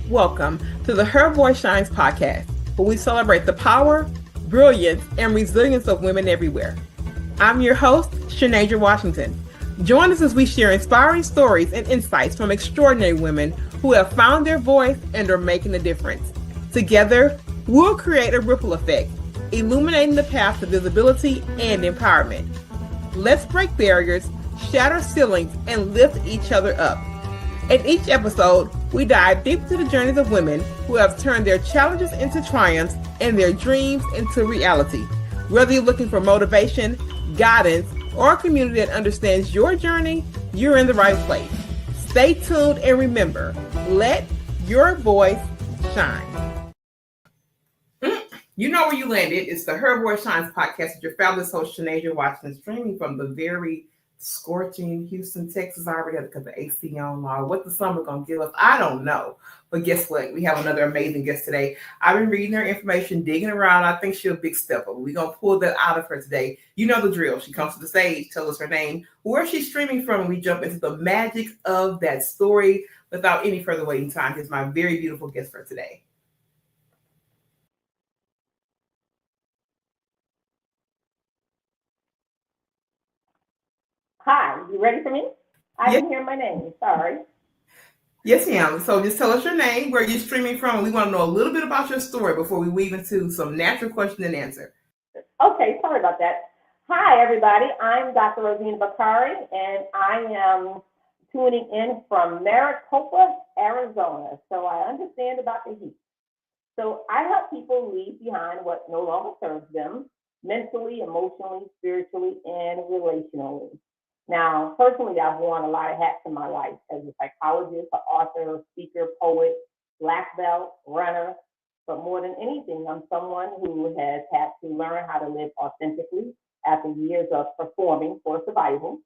Welcome to the Her Voice Shines podcast, where we celebrate the power, brilliance, and resilience of women everywhere. I'm your host, Shanasia Washington. Join us as we share inspiring stories and insights from extraordinary women who have found their voice and are making a difference. Together, we'll create a ripple effect, illuminating the path to visibility and empowerment. Let's break barriers, shatter ceilings, and lift each other up. In each episode, we dive deep into the journeys of women who have turned their challenges into triumphs and their dreams into reality. Whether you're looking for motivation, guidance, or a community that understands your journey, you're in the right place. Stay tuned and remember, let your voice shine. You know where you landed. It's the Her Voice Shines podcast with your fabulous host, Shanasia Washington, streaming from the very scorching Houston, Texas. I already had to cut the AC on. What the summer gonna give us, I don't know. But guess what? We have another amazing guest today. I've been reading her information, digging around. I think she's a big stepper. We're gonna pull that out of her today. You know the drill. She comes to the stage, tell us her name, where she's streaming from, and we jump into the magic of that story. Without any further waiting time, here's my very beautiful guest for today. Hi, you ready for me? I Yes, didn't hear my name. Sorry. yes, ma'am. So just tell us your name, where you're streaming from. We want to know a little bit about your story before we weave into some natural question and answer. Okay, sorry about that. Hi, everybody. I'm Dr. Rosenna Bakari, and I am tuning in from Maricopa, Arizona. So I understand about the heat. So I help people leave behind what no longer serves them mentally, emotionally, spiritually, and relationally. Now, personally, I've worn a lot of hats in my life as a psychologist, an author, speaker, poet, black belt, runner. But more than anything, I'm someone who has had to learn how to live authentically after years of performing for survival.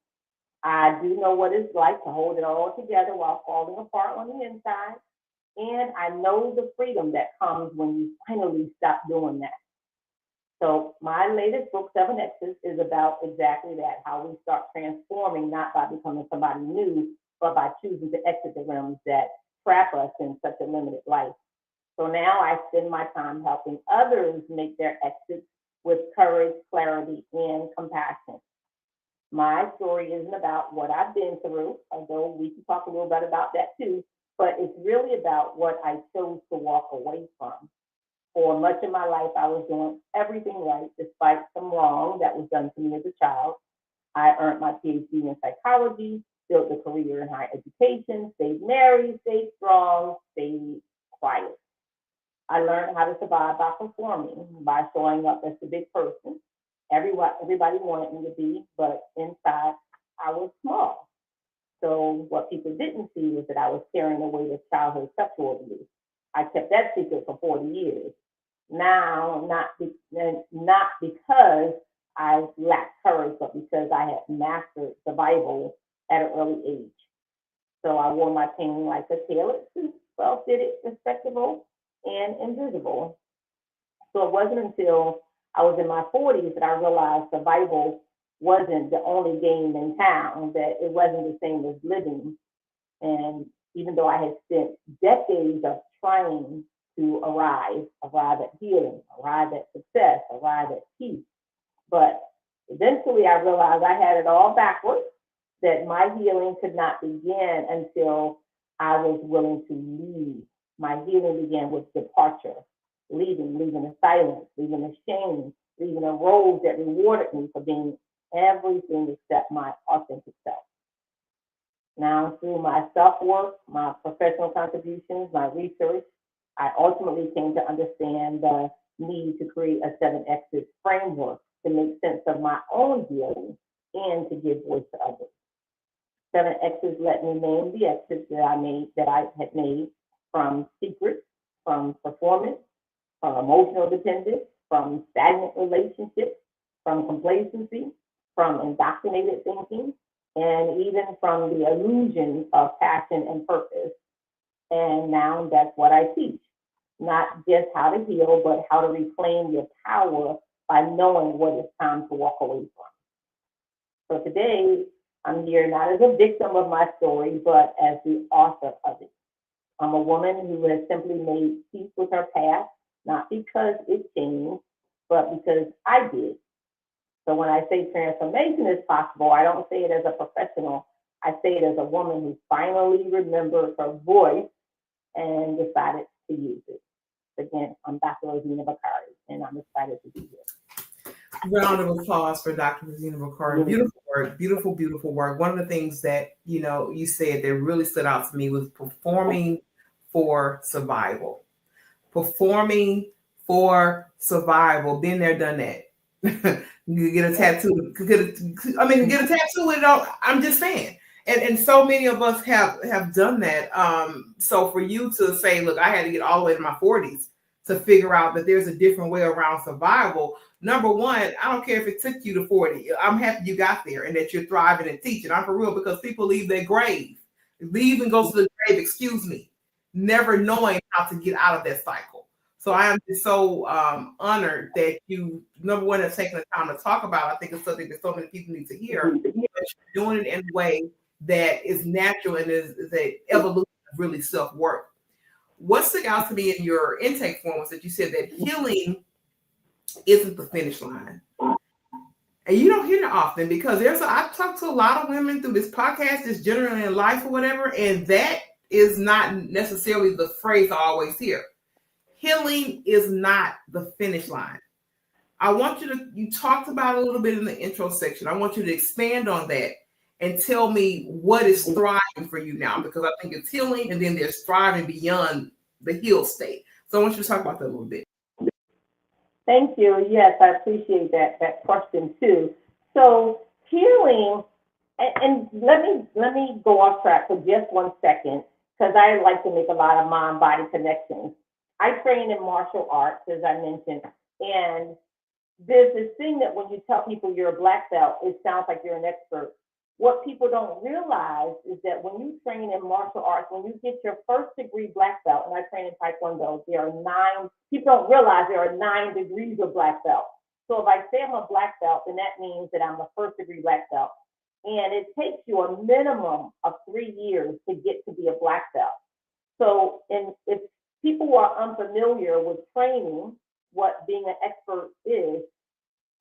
I do know what it's like to hold it all together while falling apart on the inside. And I know the freedom that comes when you finally stop doing that. So my latest book, Seven X's, is about exactly that, how we start transforming, not by becoming somebody new, but by choosing to exit the realms that trap us in such a limited life. So now I spend my time helping others make their exits with courage, clarity, and compassion. My story isn't about what I've been through, although we can talk a little bit about that too, but it's really about what I chose to walk away from. For much of my life, I was doing everything right, despite some wrong that was done to me as a child. I earned my PhD in psychology, built a career in higher education, stayed married, stayed strong, stayed quiet. I learned how to survive by performing, by showing up as the big person. Everybody wanted me to be, but inside I was small. So what people didn't see was that I was carrying the weight of childhood sexual abuse. I kept that secret for 40 years. Now, not because I lacked courage, but because I had mastered survival at an early age. So I wore my pain like a tailored suit, well fitted, respectable, and invisible. So it wasn't until I was in my 40s that I realized survival wasn't the only game in town, that it wasn't the same as living. And even though I had spent decades of trying to arrive at healing, arrive at success, arrive at peace, but eventually I realized I had it all backwards, that my healing could not begin until I was willing to leave. My healing began with departure, leaving the silence, leaving the shame, leaving a role that rewarded me for being everything except my authentic self. Now, through my self work, my professional contributions, my research, I ultimately came to understand the need to create a seven exit framework to make sense of my own healing and to give voice to others. Seven exits let me name the exits that I had made from secrets, from performance, from emotional dependence, from stagnant relationships, from complacency, from indoctrinated thinking, and even from the illusion of passion and purpose. And now that's what I teach. Not just how to heal, but how to reclaim your power by knowing what it's time to walk away from. So today, I'm here not as a victim of my story, but as the author of it. a woman who has simply made peace with her past, not because it changed, but because I did. So when I say transformation is possible, I don't say it as a professional. I say it as a woman who finally remembered her voice and decided to use it. Again, I'm Dr. Rosenna Bakari, and I'm excited to be here. Round of applause for Dr. Rosenna Bakari. Beautiful work, beautiful, beautiful work. One of the things that, you said that really stood out to me was performing for survival. Performing for survival. Been there, done that. You get a tattoo. Get a tattoo with it on. I'm just saying. And so many of us have done that. So for you to say, look, I had to get all the way to my 40s to figure out that there's a different way around survival. Number one, I don't care if it took you to 40. I'm happy you got there and that you're thriving and teaching. I'm for real, because people leave their grave. Leave and go to the grave, never knowing how to get out of that cycle. So I am just so honored that you, number one, have taken the time to talk about. I think it's something that so many people need to hear. But you're doing it in a way that is natural and is an evolution of really self-work. What stuck out to me in your intake form was that you said that healing isn't the finish line. And you don't hear it often, because I've talked to a lot of women through this podcast, just generally in life or whatever, and that is not necessarily the phrase I always hear. Healing is not the finish line. I want you talked about it a little bit in the intro section. I want you to expand on that and tell me what is thriving for you now, because I think it's healing and then there's thriving beyond the healed state. So I want you to talk about that a little bit. Thank you. Yes, I appreciate that question too. So healing, and let me go off track for just 1 second, because I like to make a lot of mind-body connections. I train in martial arts, as I mentioned, and there's this thing that when you tell people you're a black belt, it sounds like you're an expert. What people don't realize is that when you train in martial arts, when you get your first degree black belt, and I train in Taekwondo, people don't realize there are 9 degrees of black belt. So if I say I'm a black belt, then that means that I'm a first degree black belt. And it takes you a minimum of 3 years to get to be a black belt. So if people who are unfamiliar with training, what being an expert is,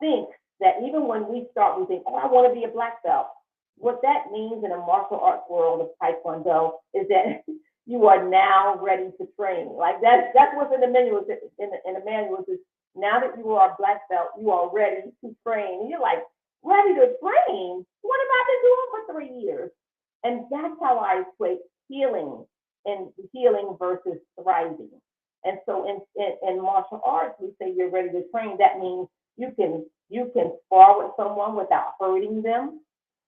think that even when we start, we think, oh, I want to be a black belt. What that means in a martial arts world of Taekwondo is that you are now ready to train. Like that's what's in the manual. In the manual is, now that you are a black belt, you are ready to train. And you're like, ready to train? What have I been doing for 3 years? And that's how I equate healing versus thriving. And so in martial arts, we say you're ready to train. That means you can spar with someone without hurting them.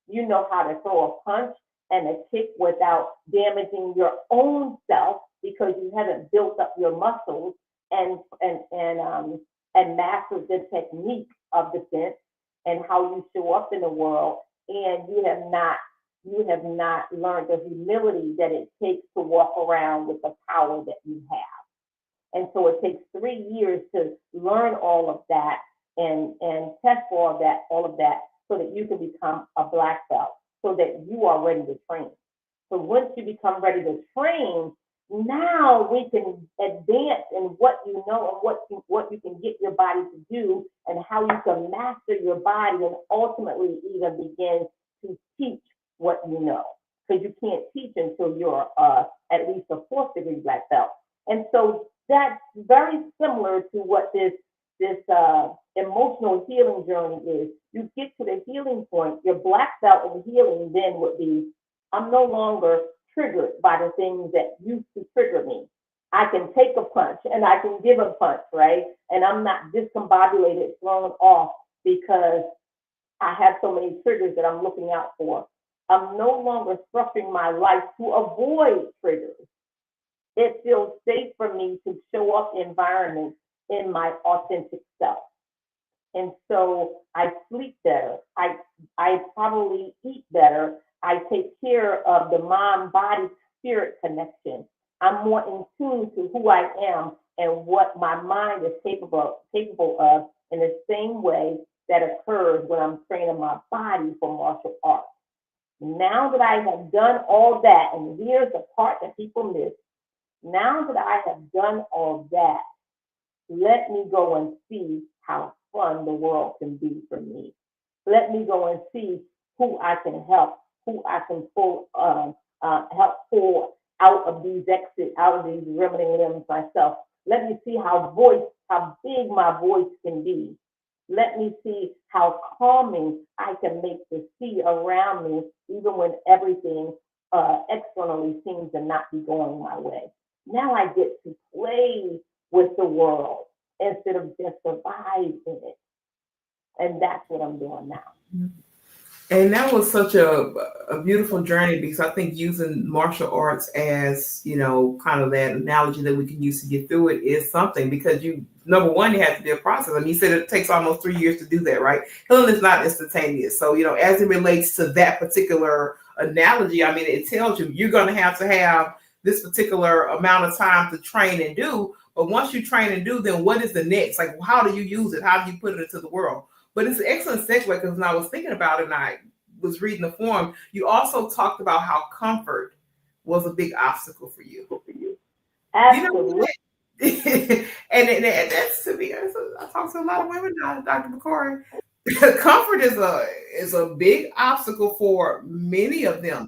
You know how to throw a punch and a kick without damaging your own self, because you haven't built up your muscles and mastered the technique of defense and how you show up in the world. And you have not learned the humility that it takes to walk around with the power that you have. And so it takes 3 years to learn all of that and test all of that, so that you can become a black belt, so that you are ready to train. So once you become ready to train, now we can advance in what you know and what you can get your body to do, and how you can master your body, and ultimately even begin to teach what you know. Because you can't teach until you're at least a 4th degree black belt. And so that's very similar to what this emotional healing journey is. You get to the healing point, your black belt in healing then would be, I'm no longer triggered by the things that used to trigger me. I can take a punch and I can give a punch, right? And I'm not discombobulated, thrown off, because I have so many triggers that I'm looking out for. I'm no longer structuring my life to avoid triggers. It feels safe for me to show up in environments in my authentic self. And so I sleep better. I probably eat better. I take care of the mind, body, spirit connection. I'm more in tune to who I am and what my mind is capable of, in the same way that occurs when I'm training my body for martial arts. Now that I have done all that, and here's the part that people miss, Now that I have done all that, let me go and see how fun the world can be for me. Let me go and see who I can help, who I can help pull out of these exit, out of these riveting limbs myself. Let me see how big my voice can be. Let me see how calming I can make the sea around me, even when everything externally seems to not be going my way. Now I get to play with the world instead of just survive in it. And that's what I'm doing now. And that was such a beautiful journey, because I think using martial arts as, kind of that analogy that we can use to get through it is something, because number one, it has to be a process. I mean, you said it takes almost 3 years to do that, right? Healing is not instantaneous. So, as it relates to that particular analogy, I mean, it tells you're going to have this particular amount of time to train and do. But once you train and do, then what is the next? Like, how do you use it? How do you put it into the world? But it's an excellent segue, because when I was thinking about it and I was reading the form, you also talked about how comfort was a big obstacle for you. Absolutely. And that's, to be honest, I talk to a lot of women now, Dr. Bakari. Comfort is a big obstacle for many of them.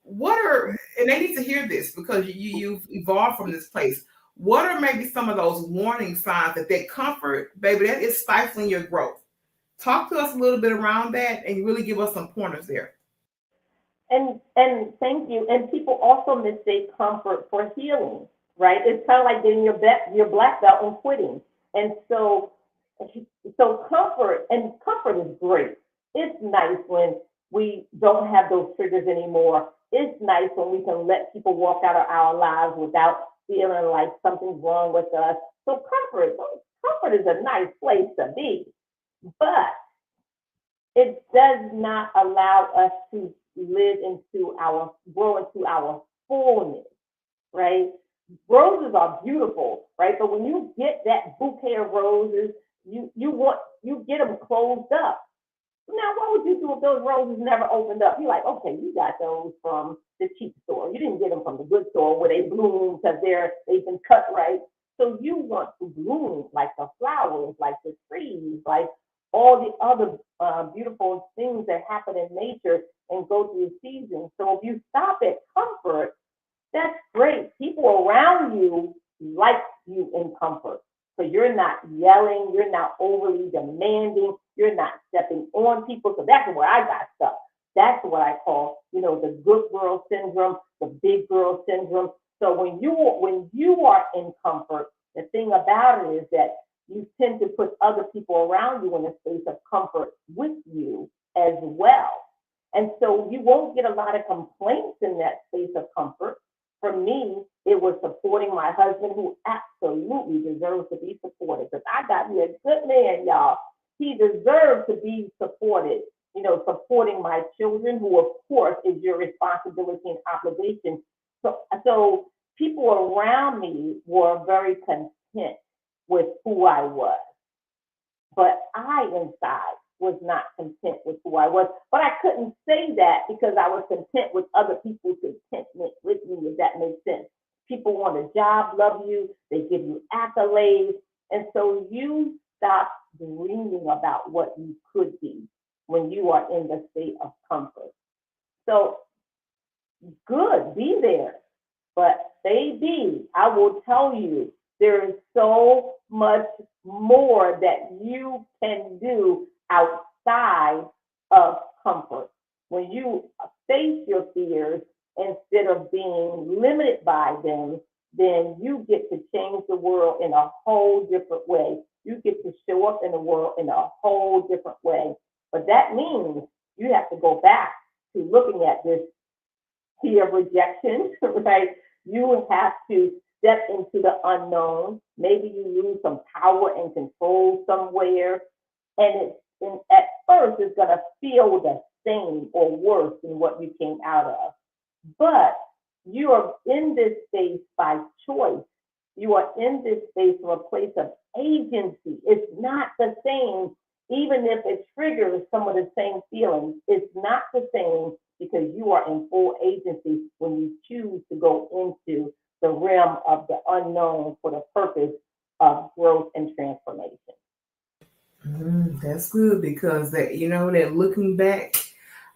And they need to hear this, because you've evolved from this place. What are maybe some of those warning signs that comfort, baby, that is stifling your growth? Talk to us a little bit around that and really give us some pointers there. And thank you. And people also mistake comfort for healing, right? It's kind of like getting your black belt and quitting. And so comfort is great. It's nice when we don't have those triggers anymore. It's nice when we can let people walk out of our lives without feeling like something's wrong with us. So comfort is a nice place to be, but it does not allow us to grow into our fullness, right? Roses are beautiful, right? But when you get that bouquet of roses, you get them closed up. Now, what would you do if those roses never opened up? You're like, okay, you got those from the cheap store. You didn't get them from the good store where they bloom because they've been cut right. So you want to bloom like the flowers, like the trees, like all the other beautiful things that happen in nature and go through seasons. So if you stop at comfort, that's great. People around you like you in comfort. So you're not yelling, you're not overly demanding, you're not stepping on people. So that's where I got stuck. That's what I call, the good girl syndrome, the big girl syndrome. So when you are in comfort, the thing about it is that you tend to put other people around you in a space of comfort with you as well. And so you won't get a lot of complaints in that space of comfort. For me, it was supporting my husband, who absolutely deserves to be supported. Because I got me a good man, y'all. He deserves to be supported. Supporting my children, who of course is your responsibility and obligation. So people around me were very content with who I was. But I inside was not content with who I was. But I couldn't say that because I was content with other people's contentment with me, if that makes sense. People want a job, love you, they give you accolades. And so you stop dreaming about what you could be when you are in the state of comfort. So good, be there. But baby, I will tell you, there is so much more that you can do outside of comfort. When you face your fears instead of being limited by them, then you get to change the world in a whole different way. You get to show up in the world in a whole different way. But that means you have to go back to looking at this fear of rejection, right? You have to step into the unknown. Maybe you lose some power and control somewhere. And at first, it's going to feel the same or worse than what you came out of. But you are in this space by choice. You are in this space from a place of agency. It's not the same, even if it triggers some of the same feelings. It's not the same because you are in full agency when you choose to go into the realm of the unknown for the purpose of growth and transformation. That's good because that looking back,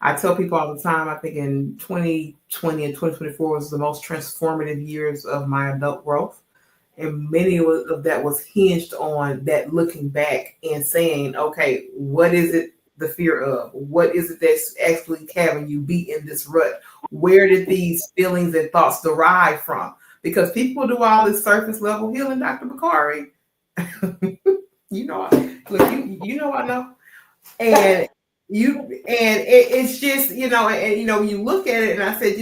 I tell people all the time, I think in 2020 and 2024 was the most transformative years of my adult growth. And many of that was hinged on that looking back and saying, okay, what is it the fear of? What is it that's actually having you be in this rut? Where did these feelings and thoughts derive from? Because people do all this surface level healing, Dr. Bakari. I know. And it's just, when you look at it, and I said,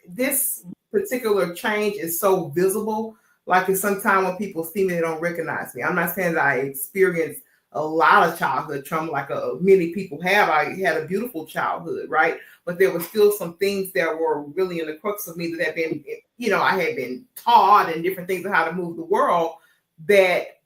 this particular change is so visible. Like it's sometimes when people see me, they don't recognize me. I'm not saying that I experienced a lot of childhood trauma like many people have. I had a beautiful childhood, right? But there were still some things that were really in the crux of me that had been, I had been taught and different things of how to move the world that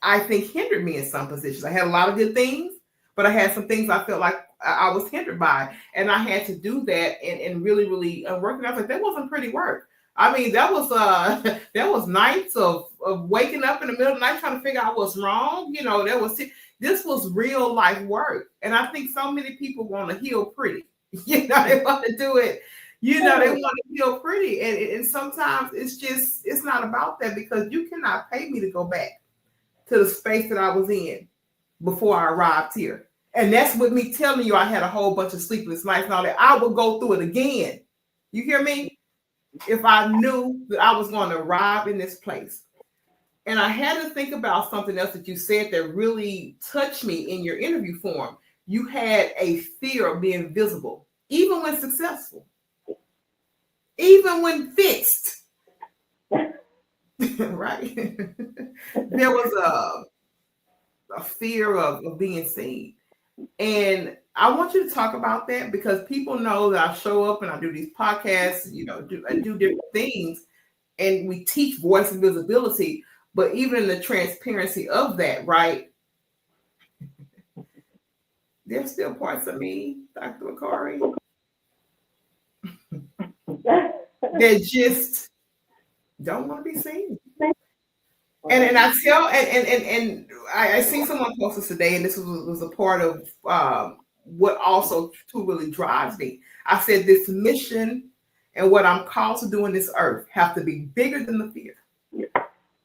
I think hindered me in some positions. I had a lot of good things, but I had some things I felt like I was hindered by. And I had to do that and really, really work. And I was like, that wasn't pretty work. I mean, that was nights of waking up in the middle of the night trying to figure out what's wrong. This was real life work. And I think so many people want to heal pretty. They want to do it. They want to heal pretty. And sometimes it's not about that because you cannot pay me to go back to the space that I was in before I arrived here. And that's with me telling you I had a whole bunch of sleepless nights and all that. I would go through it again. You hear me? If I knew that I was going to arrive in this place. And I had to think about something else that you said that really touched me in your interview form. You had a fear of being visible, even when successful, even when fixed. Right? There was a fear of being seen. And I want you to talk about that because people know that I show up and I do these podcasts, I do different things and we teach voice and visibility, but even in the transparency of that, right? There's still parts of me, Dr. Bakari, that just don't want to be seen. And I tell, and I see someone post this today, and this was a part of what also really drives me. I said this mission and what I'm called to do in this earth have to be bigger than the fear.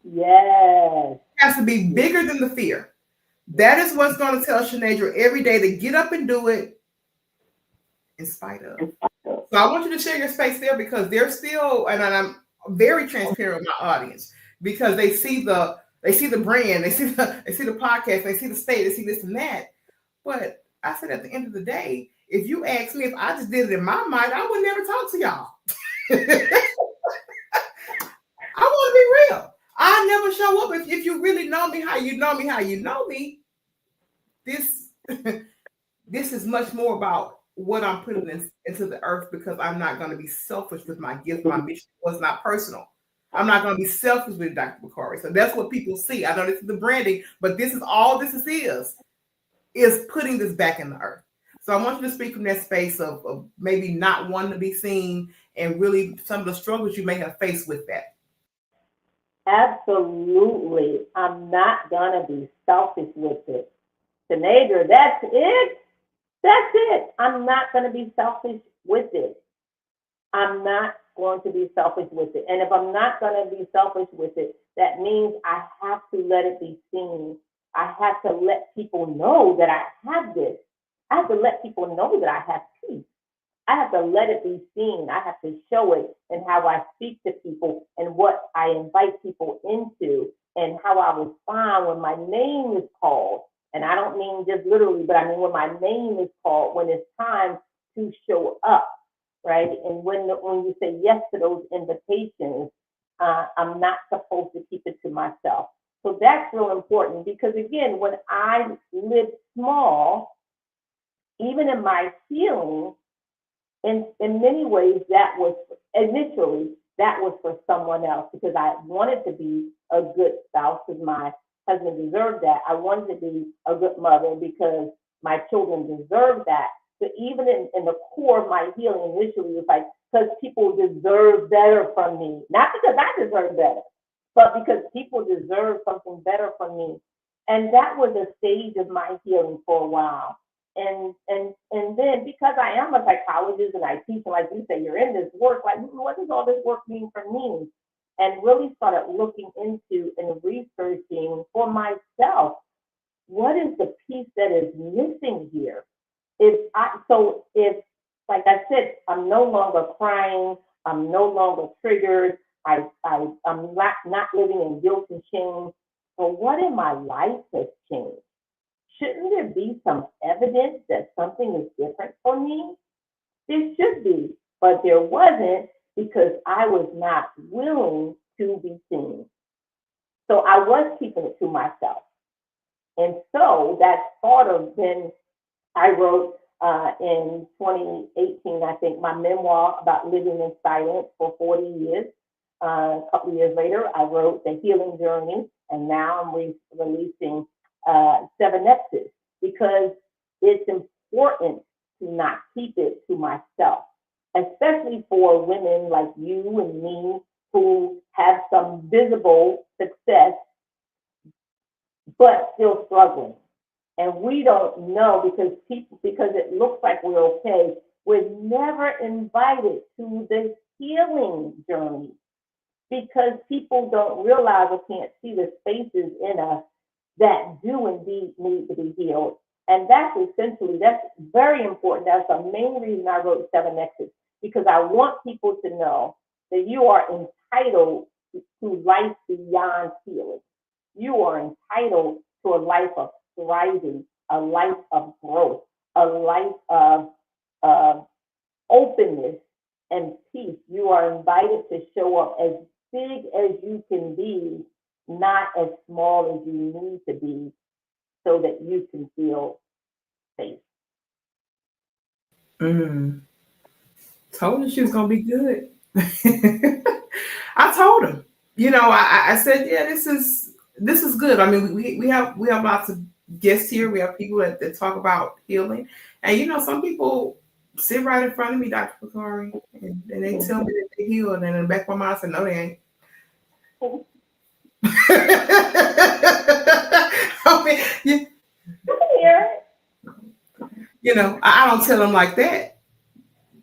Yes. It has to be bigger than the fear. That is what's going to tell Shanadra every day to get up and do it in spite of. So I want you to share your space there because they're still, and I'm very transparent with my audience because they see the brand, they see the podcast, they see the state, they see this and that. But I said at the end of the day, if you ask me if I just did it in my mind, I would never talk to y'all. I want to be real. I never show up if you really know me, how you know me. This is much more about what I'm putting into the earth because I'm not going to be selfish with my gift. My mission was not personal. I'm not going to be selfish with Dr. Bakari. So that's what people see. I know this is the branding, but this is all this is putting this back in the earth. So I want you to speak from that space of maybe not wanting to be seen and really some of the struggles you may have faced with that. Absolutely. I'm not going to be selfish with it. Shanadra, that's it. That's it. I'm not going to be selfish with it. I'm not going to be selfish with it. And if I'm not going to be selfish with it, that means I have to let it be seen. I have to let people know that I have this. I have to let people know that I have peace. I have to let it be seen. I have to show it in how I speak to people and what I invite people into and how I respond when my name is called. And I don't mean just literally, but I mean when my name is called, when it's time to show up, right? And when you say yes to those invitations, I'm not supposed to keep it to myself. So that's real important because, again, when I lived small, even in my healing, in many ways, that was for someone else because I wanted to be a good spouse because my husband deserved that. I wanted to be a good mother because my children deserved that. So even in the core of my healing initially was like, because people deserve better from me. Not because I deserve better, but because people deserve something better from me. And that was a stage of my healing for a while. And then because I am a psychologist and I teach, and like you say, you're in this work, like what does all this work mean for me? And really started looking into and researching for myself, what is the piece that is missing here? If like I said, I'm no longer crying, I'm no longer triggered, I'm not living in guilt and shame. But what in my life has changed? Shouldn't there be some evidence that something is different for me? There should be, but there wasn't because I was not willing to be seen. So I was keeping it to myself. And so that's part of then I wrote in 2018, I think, my memoir about living in silence for 40 years. A couple of years later, I wrote The Healing Journey, and now I'm releasing 7X's because it's important to not keep it to myself, especially for women like you and me who have some visible success but still struggling. And we don't know because it looks like we're okay. We're never invited to the healing journey because people don't realize or can't see the spaces in us that do indeed need to be healed. And that's very important. That's the main reason I wrote 7X's, because I want people to know that you are entitled to life beyond healing. You are entitled to a life of thriving, a life of growth, a life of openness and peace. You are invited to show up as big as you can be, not as small as you need to be, so that you can feel safe. Told her she was gonna be good. I told him, I said, yeah, this is good. I mean, we have lots of guests here. We have people that talk about healing, and some people sit right in front of me, Dr. Bakari, and they tell me that they healed, and in the back of my mind, I said, no, they ain't. I mean, I don't tell them like that.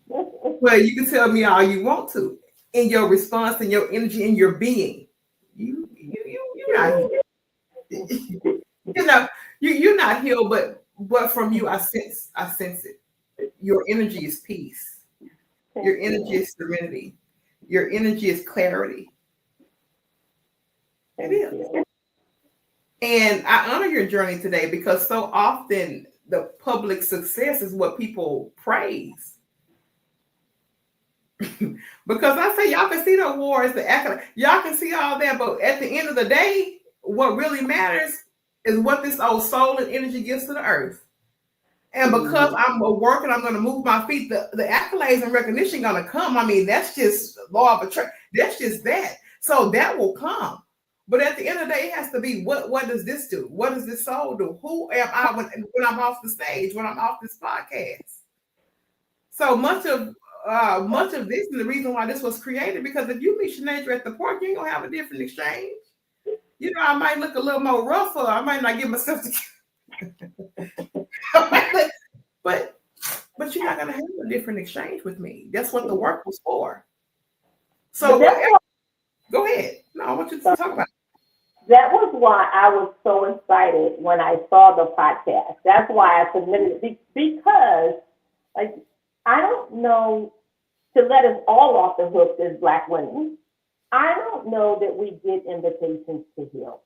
Well, you can tell me all you want to in your response and your energy and your being. You're not healed. You're not healed, but from you, I sense it. Your energy is peace. Your energy is serenity. Your energy is clarity. It is. And I honor your journey today because so often the public success is what people praise. Because I say y'all can see the awards, the accolades, y'all can see all that, but at the end of the day, what really matters is what this old soul and energy gives to the earth. And because I'm working, I'm going to move my feet. The accolades and recognition going to come. I mean, that's just law of attraction. That's just that. So that will come. But at the end of the day, it has to be what does this do? What does this soul do? Who am I when I'm off the stage? When I'm off this podcast? So much of this is the reason why this was created, because if you meet Shanasia at the park, you ain't gonna have a different exchange. I might look a little more rougher. I might not give myself but you're not gonna have a different exchange with me. That's what the work was for. So go ahead. No, I want you to talk about it. That was why I was so excited when I saw the podcast. That's why I submitted it, because I don't know, to let us all off the hook as Black women, I don't know that we get invitations to heal.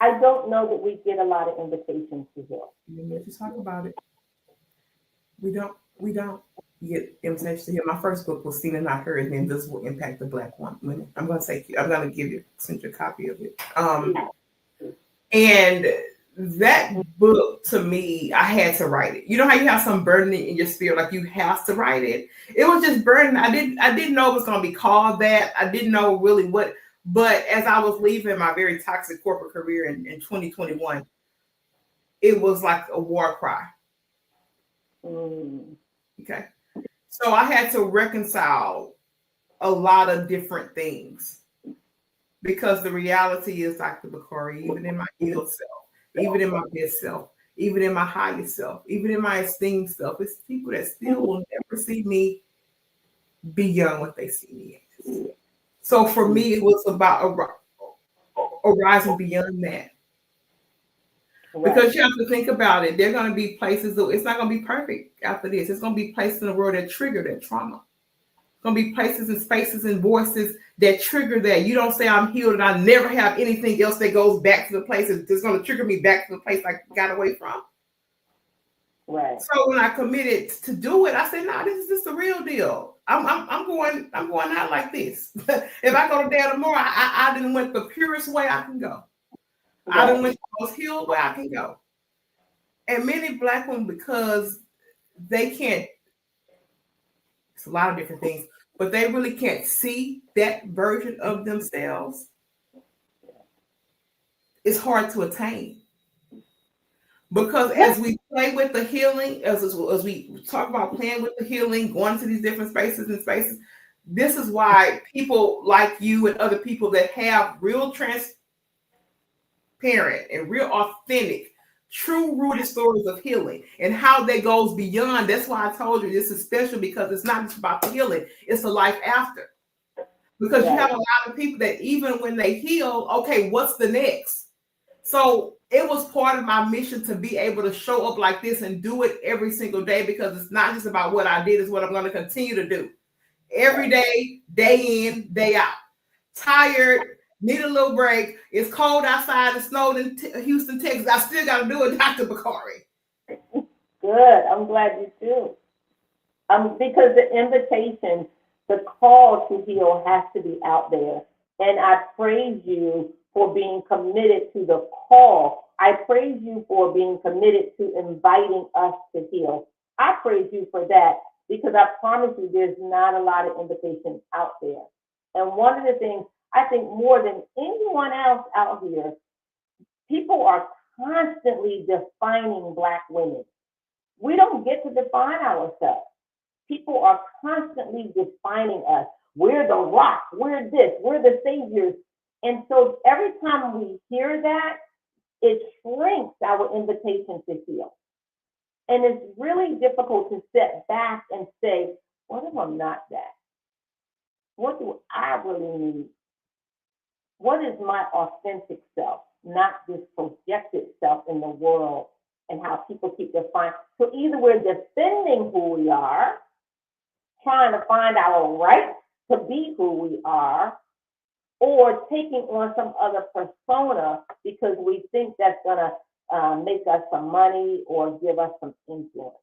I don't know that we get a lot of invitations to heal. We need to talk about it. We don't get invitations to heal. My first book was Seen and Not Heard, and this will impact the Black woman. I'm going to send you a copy of it. And that book, to me, I had to write it. You know how you have some burden in your spirit, like you have to write it. It was just burden. I didn't know it was going to be called that. I didn't know really what. But as I was leaving my very toxic corporate career in 2021, it was like a war cry. Okay. So I had to reconcile a lot of different things because the reality is, Dr. Bakari, even in my healed self, even in my best self, even in my highest self, even in my esteemed self, it's people that still will never see me beyond what they see me as. So for me, it was about arising beyond that. Right. Because you have to think about it. There are going to be places that it's not going to be perfect after this. It's going to be places in the world that trigger that trauma. It's going to be places and spaces and voices that trigger that. You don't say I'm healed and I never have anything else that goes back to the place that's going to trigger me back to the place I got away from. Right. So when I committed to do it, I said, "No, this is just the real deal. I'm going out like this. If I go to there tomorrow, I didn't went the purest way I can go. I didn't went the most healed way I can go." And many Black women, because they can't, it's a lot of different things, but they really can't see that version of themselves. It's hard to attain. Because as we play with the healing, as we talk about playing with the healing, going to these different spaces and spaces, this is why people like you and other people that have real transparent and real authentic, true rooted stories of healing and how that goes beyond. That's why I told you this is special, because it's not just about the healing, it's the life after. Because you have a lot of people that even when they heal, okay, what's the next? So it was part of my mission to be able to show up like this and do it every single day, because it's not just about what I did, it's what I'm going to continue to do every day, day in, day out. Tired, need a little break. It's cold outside. It snowed in Houston, Texas. I still got to do it, Dr. Bakari. Good. I'm glad you do. Because the invitation, the call to heal has to be out there. And I praise you for being committed to the call. I praise you for being committed to inviting us to heal. I praise you for that, because I promise you there's not a lot of invitations out there. And one of the things I think more than anyone else out here, people are constantly defining Black women. We don't get to define ourselves. People are constantly defining us. We're the rock, we're this, we're the saviors. And so every time we hear that, it shrinks our invitation to heal. And it's really difficult to step back and say, what if I'm not that? What do I really need? What is my authentic self, not this projected self in the world, and how people keep defining. So either we're defending who we are, trying to find our right to be who we are, or taking on some other persona because we think that's going to make us some money or give us some influence.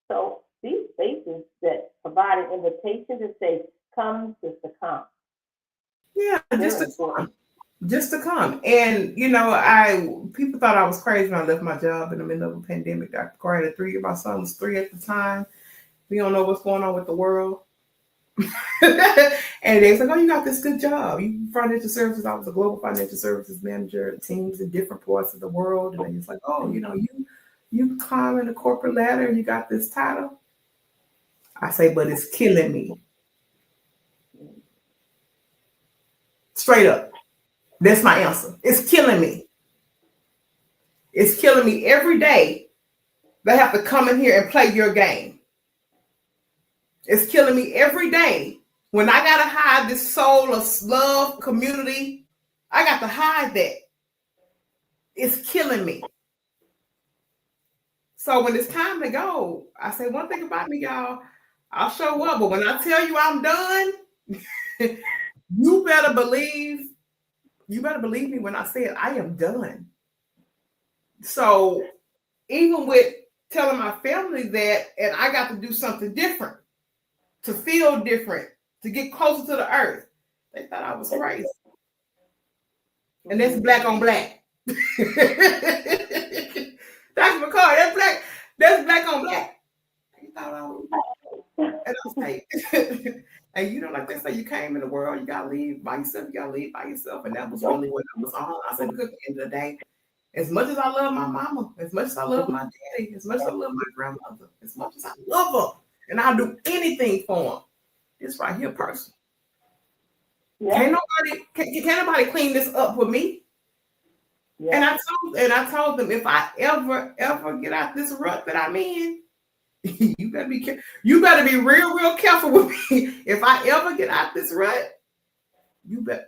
So these spaces that provide an invitation to say, come, sister, come. Yeah, They're important. just to come. And people thought I was crazy when I left my job in the middle of a pandemic. Dr. Bakari had 3 years. My son was 3 at the time. We don't know what's going on with the world. And they was like, "Oh, you got this good job. You financial services." I was a global financial services manager at teams in different parts of the world. And they was like, "Oh, you climb in the corporate ladder and you got this title." I say, "But it's killing me." Straight up. That's my answer. It's killing me. It's killing me every day. They have to come in here and play your game. It's killing me every day. When I got to hide this soul of love, community, I got to hide that. It's killing me. So when it's time to go, I say one thing about me, y'all. I'll show up, but when I tell you I'm done, you better believe me when I say it. I am done. So even with telling my family that, and I got to do something different, to feel different, to get closer to the earth, they thought I was crazy. And that's Black on Black. Dr. Bakari, that's Black on Black. He thought I was, and I was like, and like they say, you came in the world, you gotta leave by yourself, and that was really what I was on. I said, because at the end of the day, as much as I love my mama, as much as I love my daddy, as much as I love my grandmother, as much as I love her, and I'll do anything for them. This right here, person. Yeah. Can't nobody clean this up with me. Yeah. And I told them, if I ever get out this rut that I'm in, you better be careful. You better be real careful with me. If I ever get out this rut, you better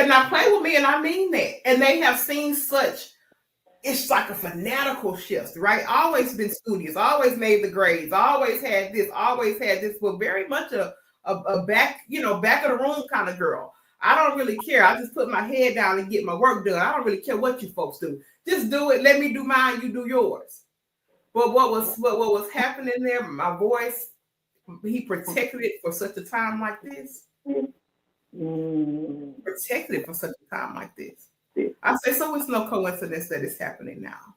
not play with me. And I mean that. And they have seen such. It's like a fanatical shift, right? Always been studious, always made the grades, always had this, but very much a back of the room kind of girl. I don't really care. I just put my head down and get my work done. I don't really care what you folks do. Just do it. Let me do mine. You do yours. But what was happening there? My voice, he protected it for such a time like this. Protected it for such a time like this. I say, so it's no coincidence that it's happening now.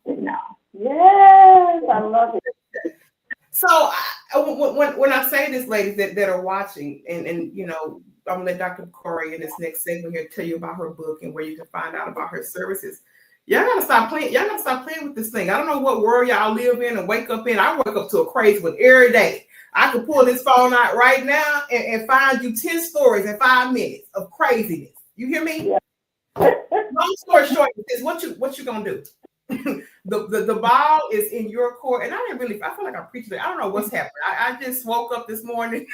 Yes, I love it. So when I say this, ladies that are watching, and you know, I'm gonna let Dr. Bakari in this next segment here tell you about her book and where you can find out about her services. Y'all gotta stop playing. Y'all gotta stop playing with this thing. I don't know what world y'all live in and wake up in. I wake up to a crazy one every day. I could pull this phone out right now and find you 10 stories in 5 minutes of craziness. You hear me? Yeah. Long story short, is what you gonna do? the ball is in your court, and I feel like I'm preaching. I don't know what's happening. I just woke up this morning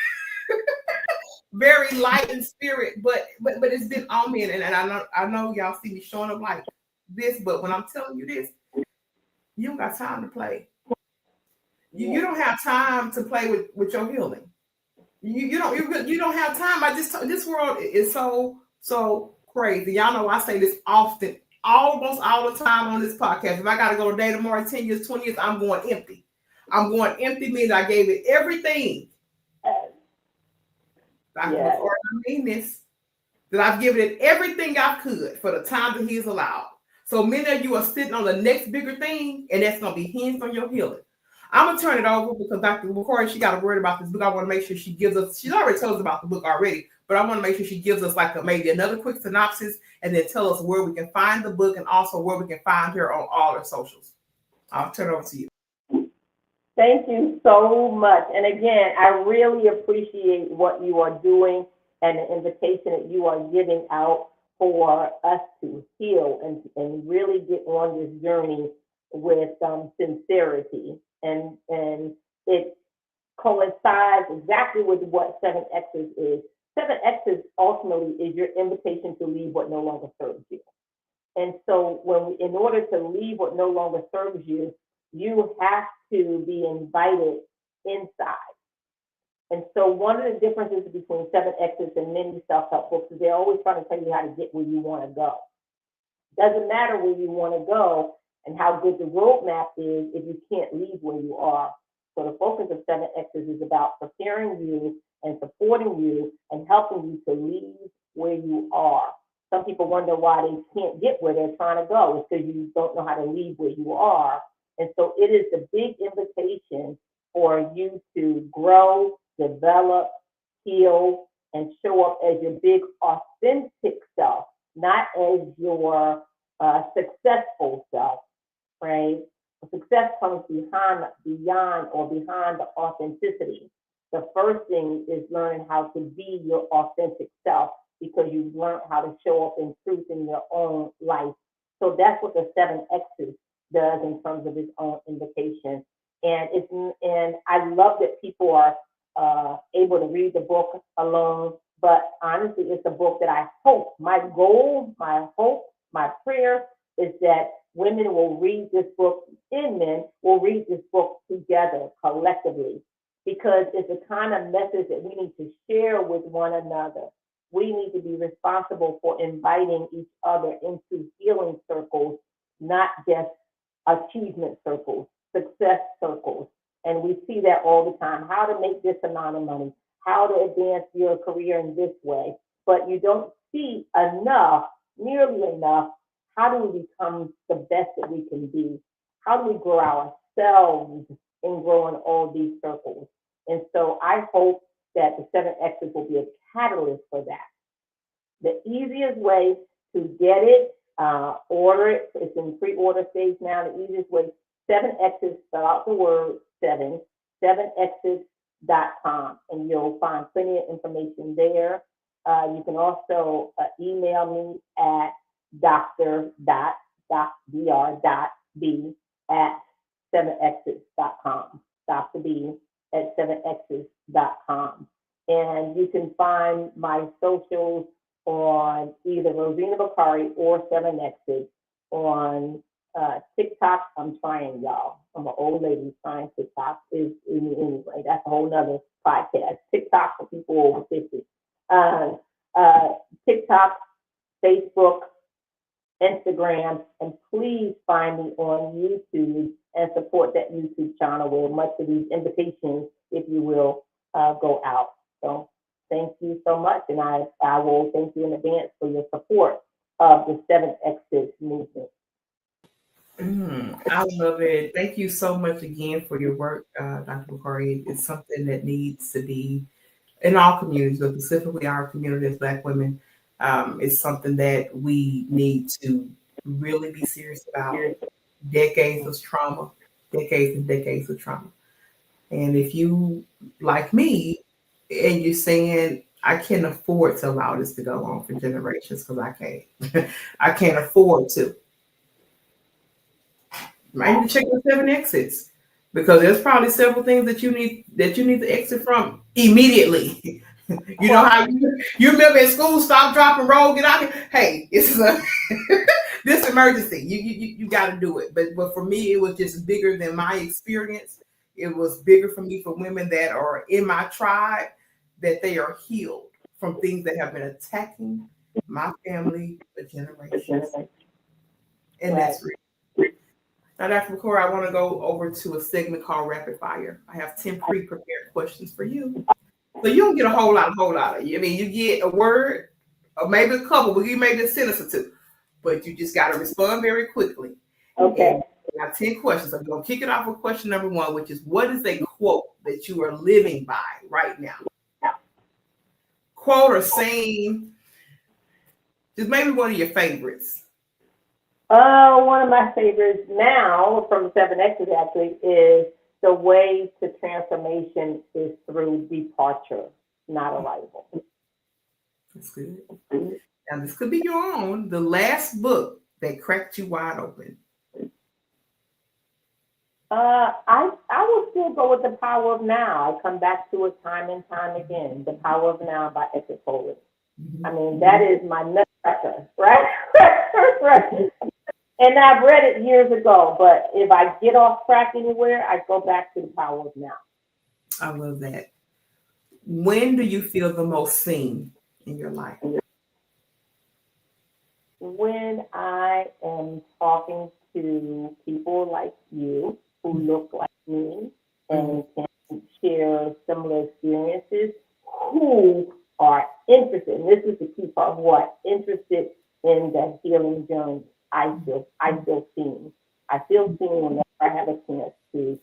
very light in spirit, but it's been on me, and I know y'all see me showing up like this, but when I'm telling you this, you don't got time to play. You don't have time to play with your healing. You don't have time. This world is so crazy. Y'all know I say this often, almost all the time on this podcast. If I got to go today, tomorrow, 10 years, 20 years, I'm going empty. I'm going empty means I gave it everything. I mean this, that I've given it everything I could for the time that he's allowed. So many of you are sitting on the next bigger thing, and that's going to be hinged on your healing. I'm going to turn it over because Dr. Bakari, she got a word about this book. I want to make sure she gives us, she's already told us about the book already, but I want to make sure she gives us like maybe another quick synopsis and then tell us where we can find the book and also where we can find her on all her socials. I'll turn it over to you. Thank you so much. And again, I really appreciate what you are doing and the invitation that you are giving out for us to heal and really get on this journey with sincerity. And it coincides exactly with what 7X's is. 7X's ultimately is your invitation to leave what no longer serves you. And so in order to leave what no longer serves you, you have to be invited inside. And so one of the differences between 7X's and many self-help books is they're always trying to tell you how to get where you want to go. Doesn't matter where you want to go and how good the roadmap is if you can't leave where you are. So the focus of 7X's is about preparing you and supporting you and helping you to leave where you are. Some people wonder why they can't get where they're trying to go. It's because you don't know how to leave where you are. And so it is the big invitation for you to grow, develop, heal, and show up as your big authentic self, not as your successful self, right? Success comes beyond the authenticity. The first thing is learning how to be your authentic self because you've learned how to show up in truth in your own life. So that's what the 7X's does in terms of its own invitation. And I love that people are able to read the book alone, but honestly, it's a book that I hope, my goal, my hope, my prayer is that women will read this book and men will read this book together collectively, because it's the kind of message that we need to share with one another. We need to be responsible for inviting each other into healing circles, not just achievement circles, success circles. And we see that all the time, how to make this amount of money, how to advance your career in this way. But you don't see nearly enough, how do we become the best that we can be? How do we grow ourselves and grow in all these circles? And so I hope that the 7X's will be a catalyst for that. The easiest way to get it, order it, it's in pre-order stage now. The easiest way, 7X's, spell out the word 7, 7exits.com, and you'll find plenty of information there. You can also email me at dr.b at 7exits.com. Dr. B at 7exits.com. And you can find my socials on either Rosenna Bakari or 7exits. On TikTok, I'm trying, y'all. I'm an old lady trying TikTok. Anyway, that's a whole nother podcast. TikTok for people over 50. TikTok, Facebook, Instagram, and please find me on YouTube and support that YouTube channel where much of these invitations, if you will, go out. So thank you so much, and I will thank you in advance for your support of the 7X's movement. I love it. Thank you so much again for your work, Dr. Bakari. It's something that needs to be in all communities, but specifically our community as Black women. It's something that we need to really be serious about. Decades of trauma, decades and decades of trauma. And if you, like me, and you're saying, I can't afford to allow this to go on for generations because I can't. I can't afford to. Maybe check the 7 exits because there's probably several things that you need to exit from immediately. You know how you remember at school, stop, drop, and roll, get out here. Hey, it's this emergency. You got to do it. But for me, it was just bigger than my experience. It was bigger for me for women that are in my tribe, that they are healed from things that have been attacking my family for generations. And that's real. Now, Dr. Bakari, I want to go over to a segment called Rapid Fire. I have 10 pre-prepared questions for you. So you don't get a whole lot of you. I mean, you get a word or maybe a couple, but you maybe a sentence or two. But you just got to respond very quickly. Okay. And I have 10 questions. I'm going to kick it off with question number 1, which is, what is a quote that you are living by right now? Quote or saying, just maybe one of your favorites. One of my favorites now from 7X's actually is the way to transformation is through departure, not arrival. That's good. Now, this could be your own. The last book that cracked you wide open. I will still go with The Power of Now. I come back to it time and time again. The Power of Now by Eckhart Tolle. I mean, that is my nutcracker, right? And I've read it years ago, but if I get off track anywhere, I go back to The Power of Now. I love that. When do you feel the most seen in your life? When I am talking to people like you who look like me and can share similar experiences, who are interested, and this is the key part, who are interested in the healing journey. I feel seen. I feel seen whenever I have a chance to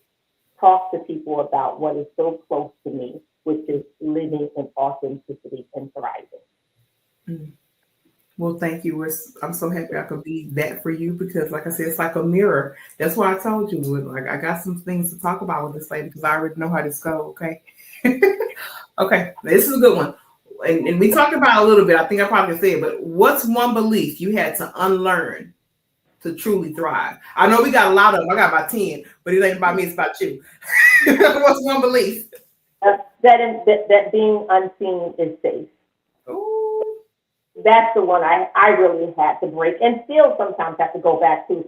talk to people about what is so close to me, which is living in authenticity and thriving. Well, thank you. I'm so happy I could be that for you because, like I said, it's like a mirror. That's why I told you, like, I got some things to talk about with this lady because I already know how this goes. Okay. Okay. This is a good one. And we talked about it a little bit. I think I probably said, but what's one belief you had to unlearn to truly thrive? I know we got a lot of them. I got about 10, but it ain't about me. It's about you. What's one belief? That being unseen is safe. Ooh. That's the one I really had to break, and still sometimes have to go back to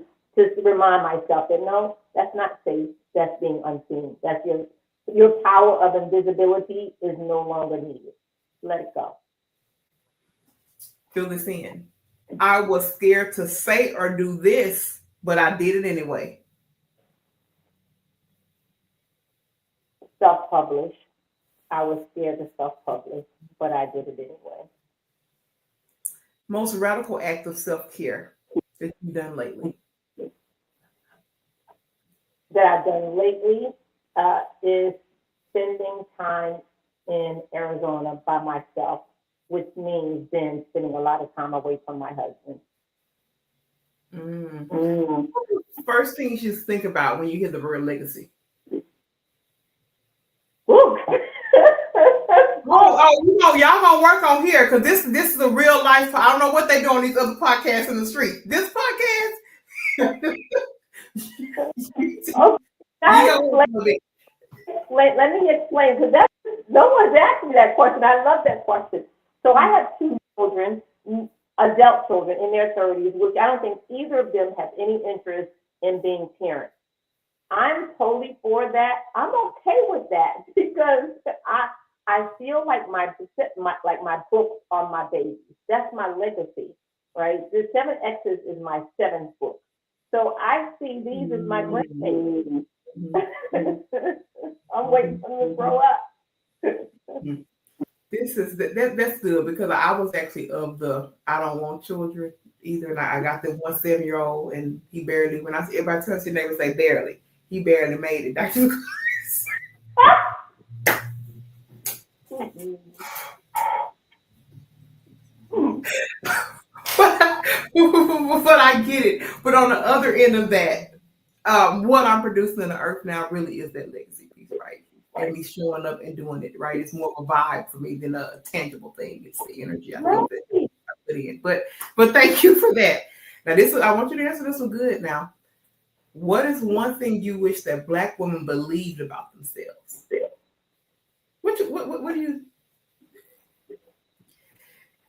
remind myself that no, that's not safe. That's being unseen. That's your power of invisibility is no longer needed. Let it go. Fill this in. I was scared to say or do this, but I did it anyway. Self-publish. I was scared to self-publish, but I did it anyway. Most radical act of self-care that you've done lately? That I've done lately is spending time in Arizona by myself, which means then spending a lot of time away from my husband. First things you think about when you hear the word legacy? book. Y'all gonna work on here because this is a real life. I don't know what they do on these other podcasts in the street. This podcast, Let me explain, because no one's asked me that question. I love that question. So I have two children, adult children in their 30s, which I don't think either of them have any interest in being parents. I'm totally for that. I'm okay with that because I feel like my books are my babies. That's my legacy, right? The 7X's is my seventh book. So I see these as my grandbabies. I'm waiting for them to grow up. That's good because I was actually of the I don't want children either. And I got the 1 7-year-old and he barely, when everybody tells his name, would say barely. He barely made it. Dr. But I get it. But on the other end of that, what I'm producing in the earth now really is that legacy piece, right? And me showing up and doing it, right? It's more of a vibe for me than a tangible thing. It's the energy I think that I put in. But thank you for that. Now I want you to answer this one good now. What is one thing you wish that Black women believed about themselves? What do you?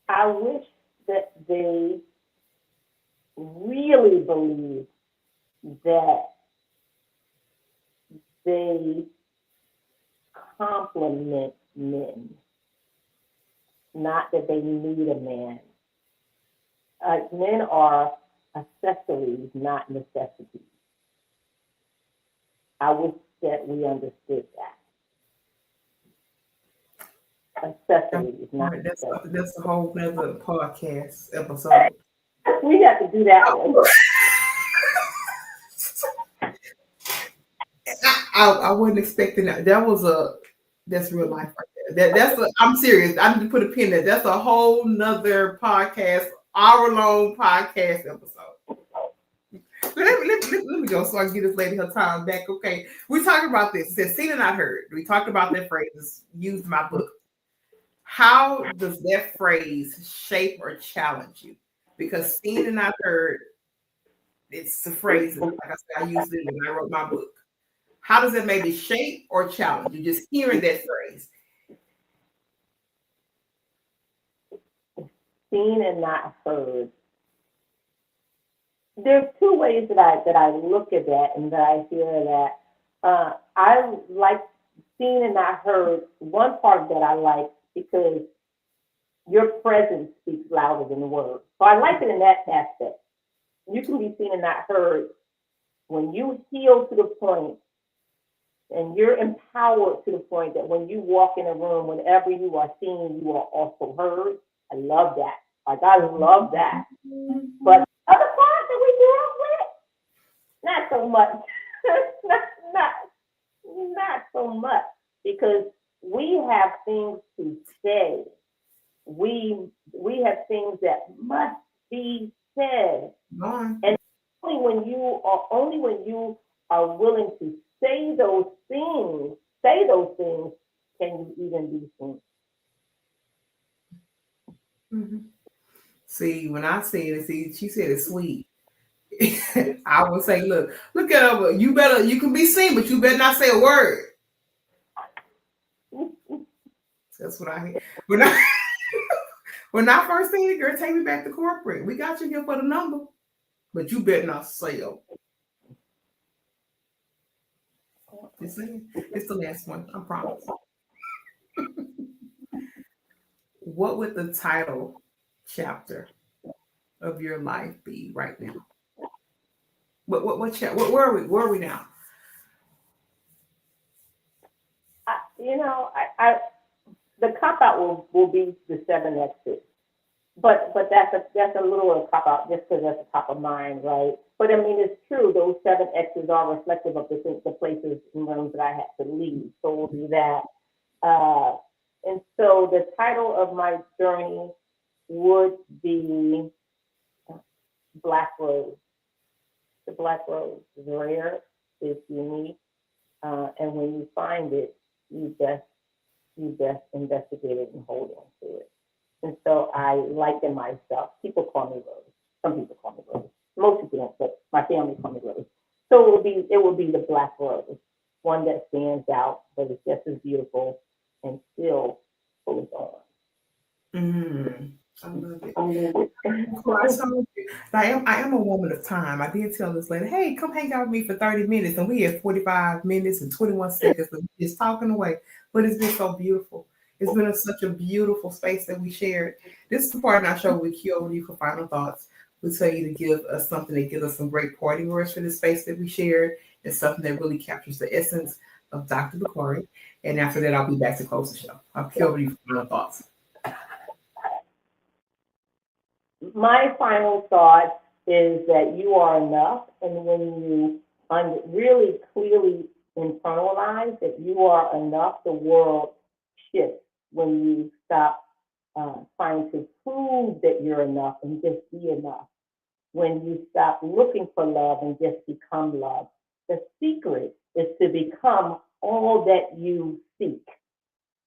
I wish that they really believe that they complement men, not that they need a man. Men are accessories, not necessities. I wish that we understood that. Accessories, not necessities. That's a whole nother podcast episode. We have to do that one. I wasn't expecting that. That's real life right there. I'm serious. I need to put a pin there. That's a whole nother podcast, hour-long podcast episode. Let me go so I can give this lady her time back. Okay. We talked about this. It says seen and not heard. We talked about that phrase, used in my book. How does that phrase shape or challenge you? Because seen and not heard, it's the phrase, like I said, I used it when I wrote my book. How does it maybe shape or challenge you? Just hearing that phrase. Seen and not heard. There's two ways that I look at that and that I hear that. I like seen and not heard. One part that I like because your presence speaks louder than the words. So I like it in that aspect. You can be seen and not heard when you heal to the point and you're empowered to the point that when you walk in a room, whenever you are seen, you are also heard. I love that. Like, I love that. But other parts that we deal with, not so much. not so much. Because we have things to say. We have things that must be said. And only when you are willing to say those things, can you even be seen. Mm-hmm. See, when I said it, she said it's sweet. I would say, look at her. You can be seen, but you better not say a word. That's what I hear. When I first seen it, girl, take me back to corporate. We got you here for the number, but you better not say it. It's the last one, I promise. What would the title chapter of your life be right now? Where are we now? The cop out will be the 7 exits, but that's a little of a cop out just because that's the top of mind, right? But I mean, it's true. Those 7 exits are reflective of the places and rooms that I had to leave. So we'll do that. And so the title of my journey would be Black Rose. The Black Rose is rare, it's unique, and when you find it, you best investigate it and hold on to it. And so I liken myself. People call me Rose. Some people call me Rose. Most people don't, but my family call me Rose. So it will be the black rose, one that stands out, but is just as beautiful and still full of thorns. I love it. I am a woman of time. I did tell this lady, hey, come hang out with me for 30 minutes. And we had 45 minutes and 21 seconds of just talking away. But it's been so beautiful. It's been such a beautiful space that we shared. This is the part in our show we cue over to you for final thoughts. We tell you to give us something that gives us some great party words for the space that we shared and something that really captures the essence of Dr. Bakari. And after that, I'll be back to close the show. I'll cue over to you for final thoughts. My final thought is that you are enough, and when you really clearly internalize that you are enough, the world shifts when you stop trying to prove that you're enough and just be enough. When you stop looking for love and just become love. The secret is to become all that you seek.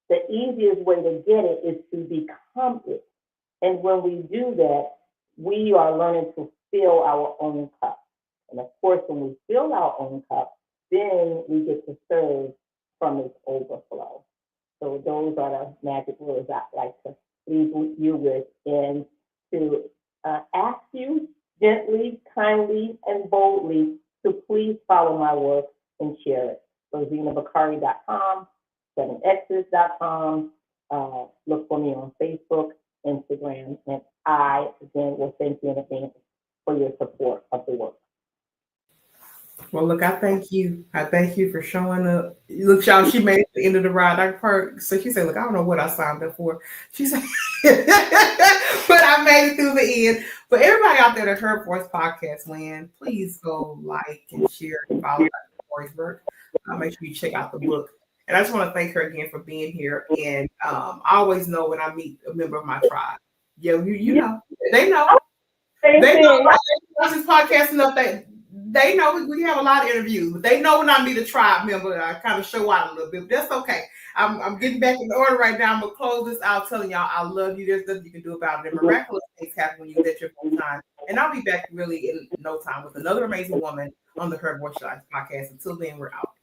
The easiest way to get it is to become it. And when we do that, we are learning to fill our own cup. And of course, when we fill our own cup, then we get to serve from its overflow. So those are the magic words I'd like to leave you with, and to ask you gently, kindly, and boldly to please follow my work and share it. RosinaBakari.com, 7x's.com. Look for me on Facebook, Instagram, and I, again, will thank you in advance for your support of the work. Well, look, I thank you. I thank you for showing up. Look, y'all, she made it to the end of the ride. Dr. Park, so she said, look, I don't know what I signed up for. She said, but I made it through the end. But everybody out there that heard Voice Podcast Land, please go like and share and follow Dr. Park's work. Make sure you check out the book. And I just want to thank her again for being here. And I always know when I meet a member of my tribe. Yeah, you know, they know. They know I watch this podcast enough that they know we have a lot of interviews, but they know when I meet a tribe member, I kind of show out a little bit. But that's okay. I'm getting back in order right now. I'm gonna close this out telling y'all I love you. There's nothing you can do about it. And miraculous things happen when you let your full time. And I'll be back really in no time with another amazing woman on the Her Voice Shines podcast. Until then, we're out.